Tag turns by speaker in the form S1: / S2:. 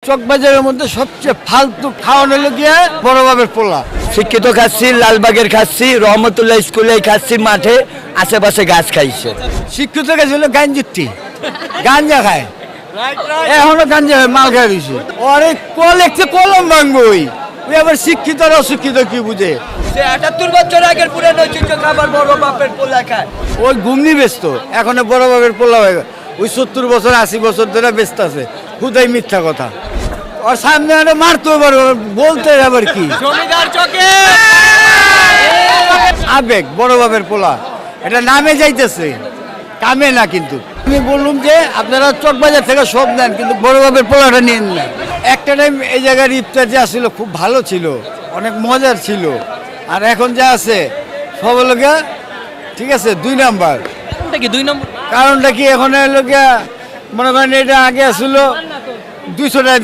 S1: চকবাজারের মধ্যে সবচেয়ে ফালতু খাওয়ানো হলো গিয়ে বড় বাবের পোলা।
S2: শিক্ষিত খাচ্ছি, লালবাগের খাচ্ছি, রহমতুল্লাহ স্কুলে খাচ্ছি, মাঠে আশেপাশে গাছ খাইছে।
S1: শিক্ষিত কাছে হলো গাঞ্জুটি, গাঞ্জা খায়, এখনো গাঞ্জা খায়, মাল খায় দিছে। অনেক কলেজে কলম ভাঙবই, ওই আবার শিক্ষিত আর অশিক্ষিত কি বুঝে?
S2: ৭৮ বছর আগের পুরানো ঐতিহ্য খাবার বড় বাপের পোলা খায়।
S1: ওই ঘুমনি ব্যস্ত, এখন বড় বাবের পোলা হয়ে গেল। ওই ৭০ বছর ৮০ বছর ধরে ব্যস্ত আছে, খুদাই মিথ্যা কথা। ওর সামনে আরে মারতে পারো, বলতে আবার কি
S2: জমিদার চকে
S1: আবেগ বড় বাবের পোলা, এটা নামে যাইতেছে, কামে না। কিন্তু আমি বললাম যে আপনারা চকবাজার থেকে সব নেন, কিন্তু বড় বাবের পোলাটা নিন না। একটা টাইম এই জায়গার ইফতার যে আসছিল খুব ভালো ছিল, অনেক মজার ছিল। আর এখন যা আছে সব হলো গিয়া, ঠিক আছে, ২ নাম্বার।
S2: কি ২ নম্বর
S1: কারণটা কি এখন হলো গিয়া, মনে করেন এটা আগে আসছিল ২০০ টাকা